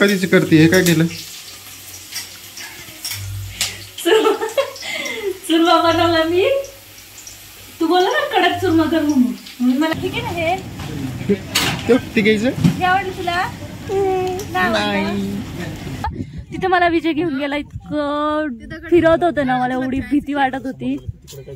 कधीच करते हे काय केलं? चुरमा बनवला मी. तू बोला ना कडक चुरमा कर म्हणून. मला ठीक आहे ना हे ते घ्यायचं. हे आवडलं तुला? नाही. तिथे मला विजय घेऊन गेला. इतकं फिरवत होतं ना, मला एवढी भीती वाटत होती.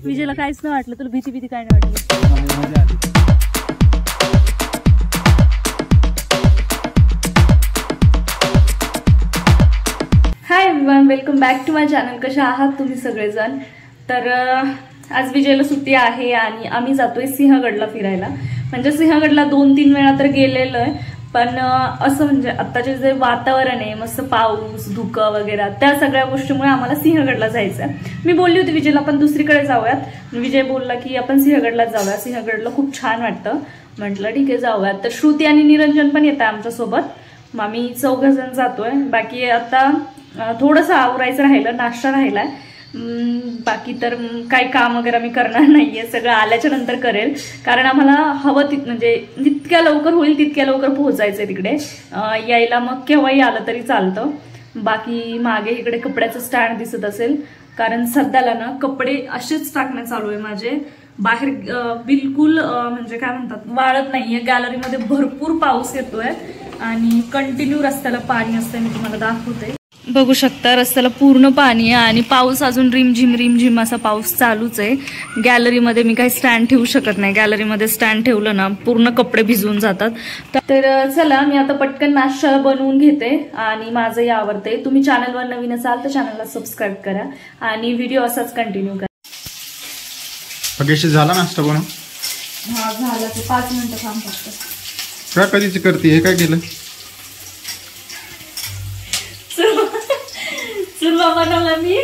विजयला काहीच नाही वाटलं. तुला भीती काय नाही वाटली? Hi everyone, welcome back to my channel. कशा आहात तुम्ही सगळेजण? तर आज विजयला सुट्टी आहे आणि आम्ही जातोय सिंहगडला फिरायला. म्हणजे सिंहगडला 2-3 वेळा तर गेलेलो आहे, पण असं म्हणजे आत्ताचे जे वातावरण आहे, मस्त पाऊस धुकं वगैरे, त्या सगळ्या गोष्टीमुळे आम्हाला सिंहगडला जायचं आहे. मी बोलली होती विजयला आपण दुसरीकडे जाऊयात. विजय बोलला की आपण सिंहगडला जाऊया, सिंहगडला खूप छान वाटतं. म्हटलं ठीक आहे जाऊयात. तर श्रुती आणि निरंजन पण येत आहे आमच्यासोबत. मग आम्ही 4 जण जातोय. बाकी आता थोडंसं आवरायचं राहिलं, नाश्ता राहिलाय. बाकी तर काही काम वगैरे मी करणार नाहीये, सगळं आल्याच्या नंतर करेल. कारण आम्हाला हवं म्हणजे जितक्या लवकर होईल तितक्या लवकर पोहोचायचंय तिकडे. यायला मग केव्हाही आलं तरी चालतं. बाकी मागे इकडे कपड्याचं स्टँड दिसत असेल, कारण सध्याला ना कपडे असेच टाकणं चालू आहे माझे. बाहेर बिलकुल म्हणजे काय म्हणतात वाळत नाहीये. गॅलरीमध्ये भरपूर पाऊस येतोय आणि कंटिन्यू रस्त्याला पाणी असतंय. मी तुम्हाला दाखवते, बघू शकता रस्त्याला पूर्ण पाणी आहे आणि पाऊस अजून रिमझिम असा पाऊस चालूच आहे. गॅलरीमध्ये मी काही स्टँड ठेवू शकत नाही. गॅलरीमध्ये स्टँड ठेवलं ना पूर्ण कपडे भिजून जातात. तर चला मी आता पटकन नाश्ता बनवून घेते आणि माझंही आवडते. तुम्ही चॅनलवर नवीन असाल तर चॅनलला सबस्क्राईब करा आणि व्हिडिओ असाच कंटिन्यू करा. झाला नाश्ता बनव? हा झाला. ते 5 मिनिटं थांब फक्त. का कधीच करते हे काय केलं? चुरमा बनवला मी.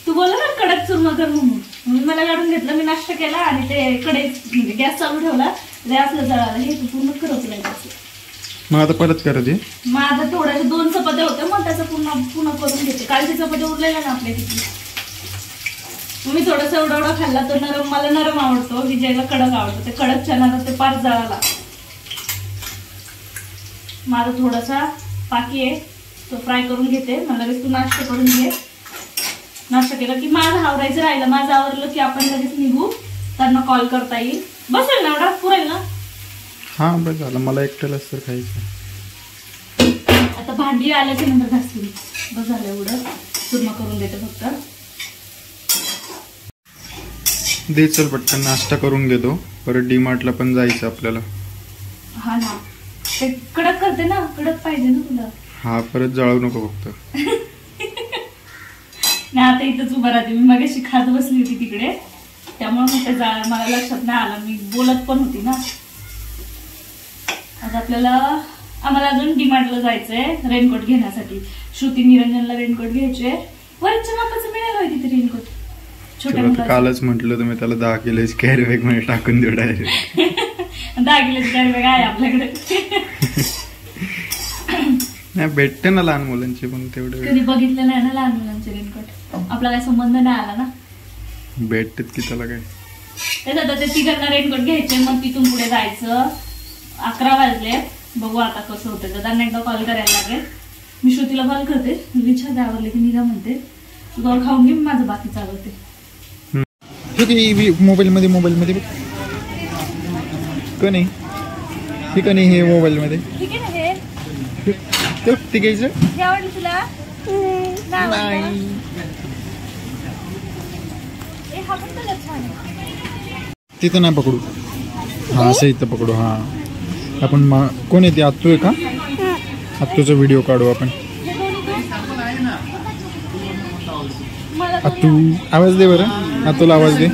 तू बोला ना कडक चुरमा कर म्हणून. मला काढून घेतलं. मी नाश्ता केला आणि ते कडे म्हणजे गॅस चालू ठेवला. गॅसला जळाला. हे तू पूर्ण करत नाही. मग आता परत करत आहे. मग आता थोड्याशा 2 चपात्या होत्या, मग त्याचं पुन्हा करून घेते. कालची चपात्या उरलेल्या ना आपल्या तिथे. मी थोडंसं एवढा खाल्ला तो नरम. मला नरम आवडतो, विजयला कडक आवडतो. ते कडक चणाला ते पार जळाला. माझा थोडासा बाकी आहे, तो फ्राय करून घेते. मला लगेच तू नाश्ता करून घे. नाश्ता केला की माझं आवरायचं राहिलं. माझं आवरलं की आपण लगेच निघू. त्यांना कॉल करता येईल. बसेल ना एवढा पुरेल ना? हा बस झालं. मला एकट्यालाच तर खायचं. आता भांडी आल्याच्या नंतर घासतील. बस झालं एवढं. चुरमा करून देते फक्त. दे चल पटकन नाश्ता करून घेतो. परत डीमार्टला पण जायचं आपल्याला. हा ना, ते कडक करते ना, कडक पाहिजे ना तुला. हा परत जळू नको फक्त. नाही आता इथंच उभं राहते मी. मगाशी खात बसली होती तिकडे, त्यामुळे मग ते मला लक्षात नाही आलं. मी बोलत पण होती ना. आज आम्हाला अजून डीमार्टला जायचंय रेनकोट घेण्यासाठी. श्रुती निरंजनला रेनकोट घ्यायचे. वरच्या मापाचं मिळालं होय तिथे रेनकोट. कालच म्हटलं तुम्ही त्याला 10 किलोची कॅरी बॅग मध्ये टाकून देऊ डायरेक्ट. 10 किलोची कॅरी बॅग आहे आपल्याकडे. नाही भेटते ना लहान मुलांचे, पण तेवढे कधी बघितलं नाही ना लहान मुलांचे रेनकोट. आपला काही संबंध नाही आला ना. भेटतेत की त्याला काय. तेच आता ते तिघांना रेनकोट घ्यायचे, मग तिथून पुढे जायचं. 11 वाजले. बघू आता कसं होतं. दादांना एकदा कॉल करायला लागेल. मी श्रुतीला कॉल करते. विचार आवडले की निघा म्हणते. तुझ्यावर खाऊन घे, माझं बाकी चालवते. मोबाईल मध्ये का नाही हे का नाही. हे मोबाईल मध्ये ठीक आहे ना हे ते घ्यायचं. हे आवडलं तुला? नाही. तिथं नाही पकडू. हा असं इथं पकडू. हा आपण कोण आहे ते? आत्तू आहे का? आत्तूचा व्हिडिओ काढू आपण. आत्तू आवाज दे बरं. आत्तूला आवाज दे.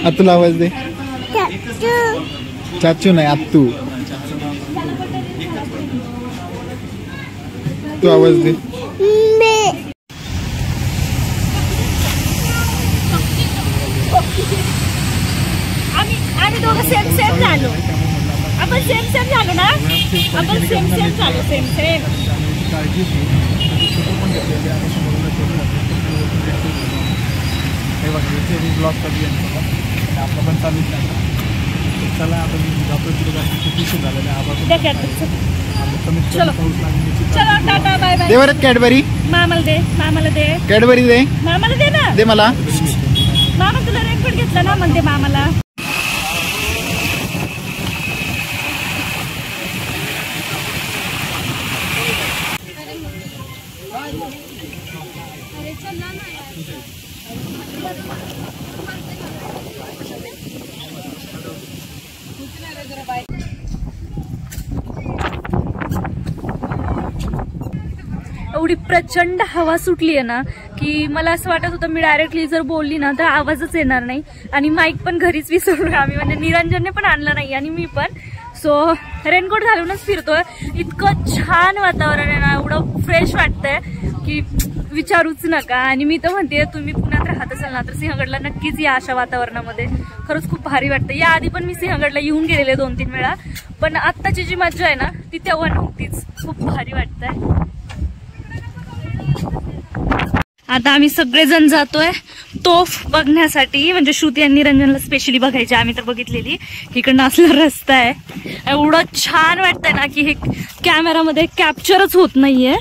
आत्तूला आवाज दे. चाचू नाही आत्तू. तू आवाज दे. आम्ही दोघं सेम झालो. आपण सेम झालो ना. आपण सेम झालो. सेम ब्लॉग कधी आपलं पण चालूच नाही. चला आपण जातो तिथे झालेलं आहे. चलो चलो टाटा बाय बाय. दे बरं कॅडबरी. मामाला दे, मामाला दे, कॅडबरी दे. मामाला दे ना. दे मला. मामा तुला रेनकोट घेतला ना, म्हणते मामाला. एवढी प्रचंड हवा सुटली आहे ना की मला असं वाटत होतं मी डायरेक्टली जर बोलली ना तर आवाजच येणार नाही. आणि माईक पण घरीच विसरलो आम्ही, म्हणजे निरंजनने पण आणला नाही आणि मी पण. सो रेनकोट घालूनच फिरतोय. इतकं छान वातावरण आहे ना, एवढं फ्रेश वाटतंय की विचारूच नका. आणि मी तर म्हणते तुम्ही पुण्यात राहत असाल ना तर सिंहगडला नक्कीच या अशा वातावरणामध्ये. खरंच खूप भारी वाटतं. या आधी पण मी सिंहगडला येऊन गेलेले 2-3 वेळा, पण आत्ताची जी मजा आहे ना ती तेव्हा नव्हतीच. खूप भारी वाटतंय. आता आम्ही सगळेजण जातोय तोफ बघण्यासाठी, म्हणजे श्रुती आणि निरंजनला स्पेशली बघायची. आम्ही तर बघितलेली. इकडनं असला रस्ता आहे, एवढं छान वाटतंय ना की हे कॅमेरामध्ये कॅप्चरच होत नाहीये.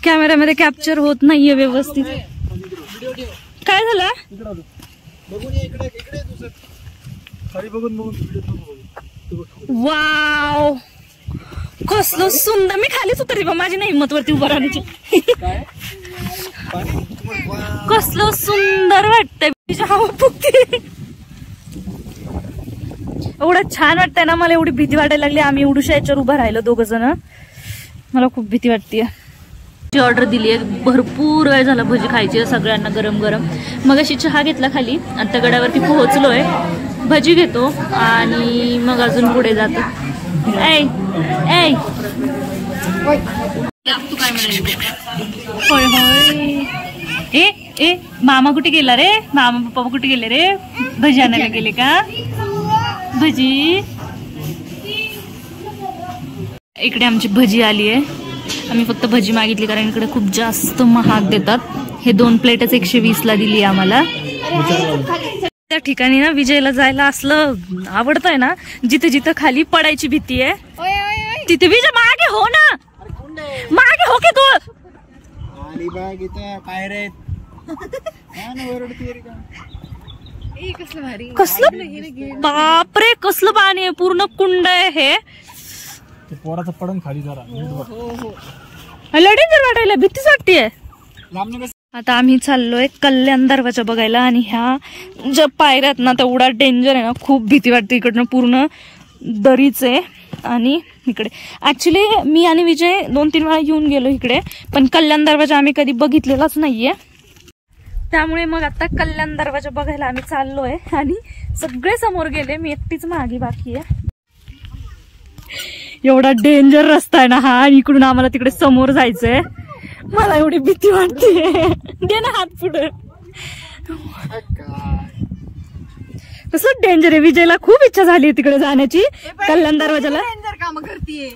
कॅमेरामध्ये कॅप्चर होत नाहीये व्यवस्थित. काय झालं? वाव, कसलं सुंदर. मी खालीच उतरली बा, माझी नाही हिंमत वरती उभं राहण्याची. कसलं सुंदर वाटतंय. एवढं छान वाटतंय ना, मला एवढी भीती वाटायला लागली. आम्ही एवढ्या याच्यावर उभं राहिलो 2 जण. मला खूप भीती वाटतेय. ऑर्डर दिली आहे, भरपूर वेळ झाला भजी खायची सगळ्यांना गरम गरम. मग अशी चहा घेतला खाली, आता गडावरती पोहोचलोय. भजी घेतो आणि मग अजून पुढे जातो. ऐ ऐ तू काय म्हणाली? होय होय. ए ए मामा कुठे गेला रे? मामा पप्पा कुठे गेले रे? भजी आणायला गेले का? भजी इकडे आमची भजी आली आहे. आम्ही फक्त भजी मागितली कारण इकडे खूप जास्त महाग देतात. हे 2 प्लेटच 120ला दिली आम्हाला. त्या ठिकाणी ना विजयला जायला असलं आवडतंय ना जिथे जिथे खाली पडायची भीती आहे तिथे. विजय मागे हो ना, मागे हो की तू. कसलं बापरे, कसलं पाणी आहे. पूर्ण कुंड आहे हे. पोराचं पडून खाली जरा डेंजर वाटायला, भीतीच वाटतेय. आता आम्ही चाललोय कल्याण दरवाजा बघायला. आणि ह्या ज्या पायऱ्या आहेत ना तेवढा डेंजर आहे ना, खूप भीती वाटते. इकडनं पूर्ण दरीच आहे. आणि इकडे ऍक्च्युली मी आणि विजय 2-3 वेळा येऊन गेलो इकडे, पण कल्याण दरवाजा आम्ही कधी बघितलेलाच नाहीये. त्यामुळे मग आता कल्याण दरवाजा बघायला आम्ही चाललोय. आणि सगळे समोर गेले, मी एकटीच मागे बाकी आहे. एवढा डेंजर रस्ता आहे ना हा, आणि इकडून आम्हाला तिकडे समोर जायचंय. मला एवढी भीती वाटते. दे ना हात पुढे. कसं डेंजर आहे. विजयला खूप इच्छा झाली तिकडे जाण्याची, कल्याण दरवाजाला. काम करतीये.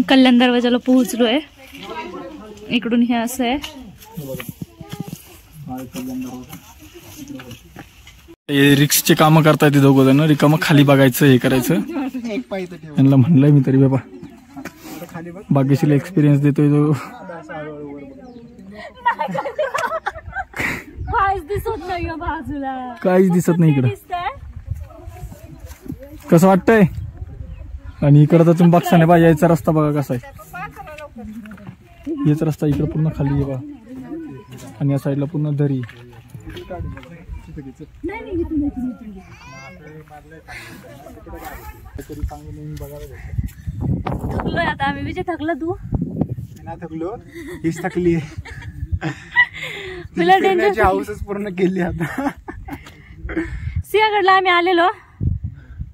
कल्याण दरवाजाला पोहोचलोय. इकडून हे असं आहे. रिक्सचे काम करतायत ते 2 जण. रिकामं खाली बघायचं, हे करायचं. यांना म्हणलंय मी तरी बाबा बागेशीला एक्सपिरियन्स देतोय तो. काहीच दिसत नाही इकडं. कसं वाटतंय? आणि इकडं तर तुम्ही बघता नाही पाहिजे. याचा रस्ता बघा कसा आहे. हेच रस्ता इकडं पूर्ण खाली आहे बघा, आणि या साईडला पूर्ण दरी. थकलोय आता आम्ही. विजय थकला तू? नाही थकलो, हीच थकली. हाऊसच पूर्ण केली. आता सिंहगडला आम्ही आलेलो,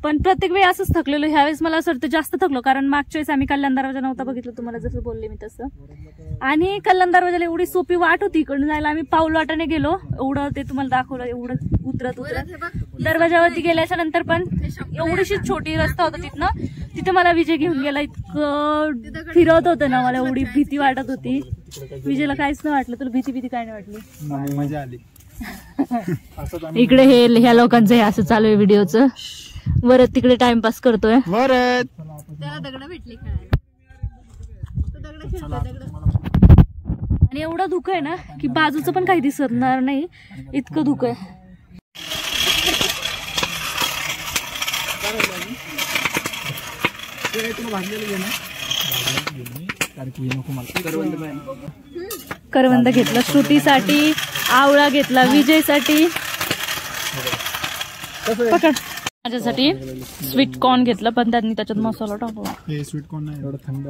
पण प्रत्येक वेळी असंच थकलेलो. ह्यावेळेस मला असं वाटतं जास्त थकलो, कारण मागच्या वेळेस आम्ही कल्याण दरवाजा नव्हता बघितलं, तुम्हाला जसं बोलले मी तसं. आणि कल्याण दरवाजाला एवढी सोपी वाट होती इकडून जायला. आम्ही पाऊल वाटाने गेलो. एवढं ते तुम्हाला दाखवलं, एवढं उतरत दरवाजावरती गेल्याच्या नंतर पण एवढीशी छोटी रस्ता होता तिथनं. तिथे मला विजय घेऊन गेला. इतकं फिरत होतं ना, मला एवढी भीती वाटत होती. विजयला काहीच नाही वाटलं. तुला भीती काय नाही वाटली? मजा आली. इकडे हे ह्या लोकांचं हे असं चालू आहे व्हिडिओचं. वरत तिकडे टाइमपास करतोय. आणि एवढं धुकं आहे ना की बाजूचं पण काही दिसणार नाही, इतकं धुकं आहे. करवंद घेतला श्रुतीसाठी, आवळा घेतला विजयसाठी, पकड. माझ्यासाठी स्वीट कॉर्न घेतलं पण त्यांनी त्याच्यात मसाला टाकला. स्वीट कॉर्न नाही एवढं थंड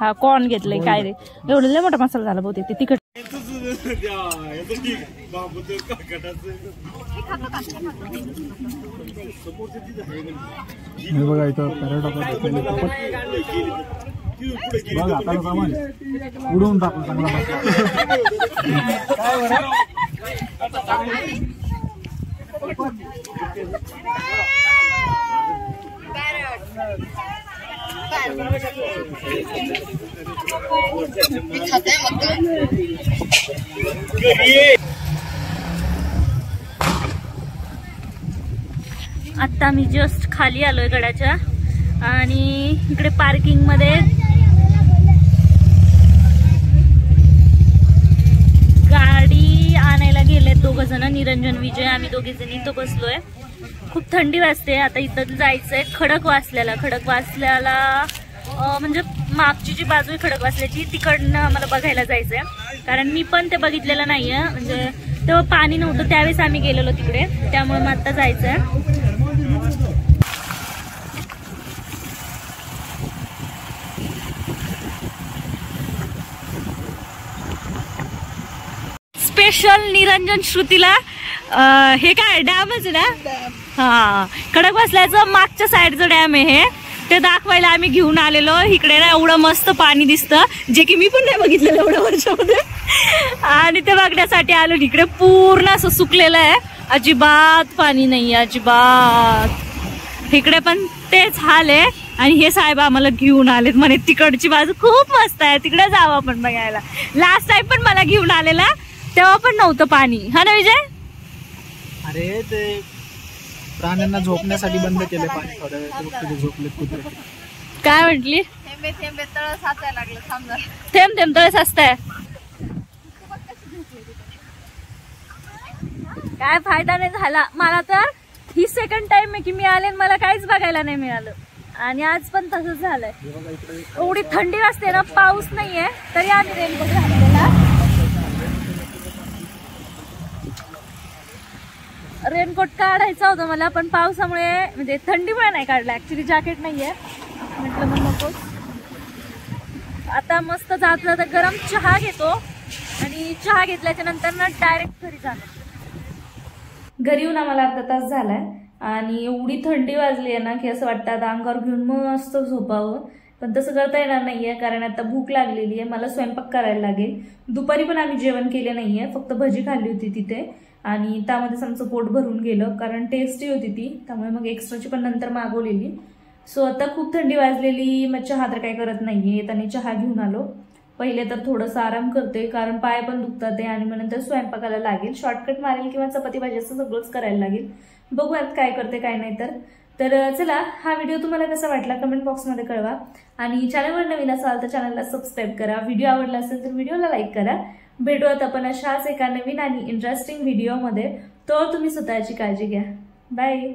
हा कॉर्न घेतलंय. काय रे एवढं लय मोठा मसाला झाला बहुतेक ते तिखट. बघा इथं सामान उडवून टाकलं चांगला. आता मी जस्ट खाली आलोय गडाच्या आणि इकडे पार्किंग मध्ये गाडी आणायला गेले दोघ जण, निरंजन विजय. आम्ही दोघे जण इथं बसलोय. खूप थंडी वाजते. आता इथं जायचंय खडकवासल्याला. खडकवासल्याला म्हणजे मागची जी बाजू आहे खडकवासल्याची तिकडनं आम्हाला बघायला जायचंय, कारण मी पण ते बघितलेलं नाहीये. म्हणजे तेव्हा पाणी नव्हतं त्यावेळेस आम्ही गेलेलो तिकडे, त्यामुळे मग आता जायचंय. स्पेशल निरंजन श्रुतीला हे काय डॅमच आहे ना. हा खडकवासल्याचं मागच्या साईडचं डॅम आहे हे, ते दाखवायला आम्ही घेऊन आलेलो. इकडे ना एवढं मस्त पाणी दिसतं, जे की मी पण नाही बघितलेलं एवढ्या वर्षामध्ये, आणि ते बघण्यासाठी आलो. इकडे पूर्ण असं सुकलेलं आहे, अजिबात पाणी नाही अजिबात. इकडे पण तेच हाल आहे. आणि हे साहेब आम्हाला घेऊन आलेत म्हणे तिकडची बाजू खूप मस्त आहे, तिकडे जावं आपण बघायला. लास्ट टाइम पण मला घेऊन आलेला तेव्हा पण नव्हतं पाणी. हा ना विजय? अरे ते प्राण्यांना झोपण्यासाठी बंद केले पाणी थोड्या वेळ, झोपले कुत्रे. काय म्हटली? थेंबे थेंबे तळ साचायला लागलं. समजा थेंब थेंब तळ साचताय. काय फायदा नाही झाला मला तर. ही सेकंड टाइम आहे की मी आले मला काहीच बघायला नाही मिळालं, आणि आज पण तसंच झालंय. एवढी थंडी वाजते ना, पाऊस नाहीये तरी आम्ही रेनकोट घातलेला. रेनकोट काढायचा होता मला, पण पावसामुळे म्हणजे थंडीमुळे नाही काढला. ऍक्च्युली जॅकेट नाहीये म्हटलं मग नको. आता मस्त जात जाता गरम चहा घेतो, आणि चहा घेतल्याच्या नंतर ना डायरेक्ट घरी जाणार. घरी येऊन आम्हाला अर्धा तास झालाय, आणि एवढी थंडी वाजली आहे ना की असं वाटतं आता अंगावर घेऊन मस्त झोपावं, पण तसं करता येणार नाहीये कारण आता भूक लागलेली आहे. मला स्वयंपाक करायला लागेल. दुपारी पण आम्ही जेवण केले नाहीये, फक्त भजी खाल्ली होती तिथे, आणि त्यामध्येच आमचं पोट भरून गेलं कारण टेस्टी होती ती, त्यामुळे मग एक्स्ट्राची पण नंतर मागवलेली. सो आता खूप थंडी वाजलेली, मग चहा तर काय करत नाहीये. येताना चहा घेऊन आलो. पहिले तर थोडंसं आराम करते कारण पाय पण दुखतात आहे, आणि मग नंतर स्वयंपाकाला लागेल. शॉर्टकट मारेल किंवा चपाती भाजी असं सगळंच करायला लागेल. बघूयात काय करते काय नाही. तर चला, हा व्हिडिओ तुम्हाला कसा वाटला कमेंट बॉक्समध्ये कळवा, आणि चॅनलवर नवीन असाल तर चॅनलला सबस्क्राईब करा. व्हिडिओ आवडला असेल तर व्हिडिओला लाईक करा. भेटूयात आपण अशाच एका नवीन आणि इंटरेस्टिंग व्हिडिओमध्ये. तर तुम्ही स्वतःची काळजी घ्या. बाय.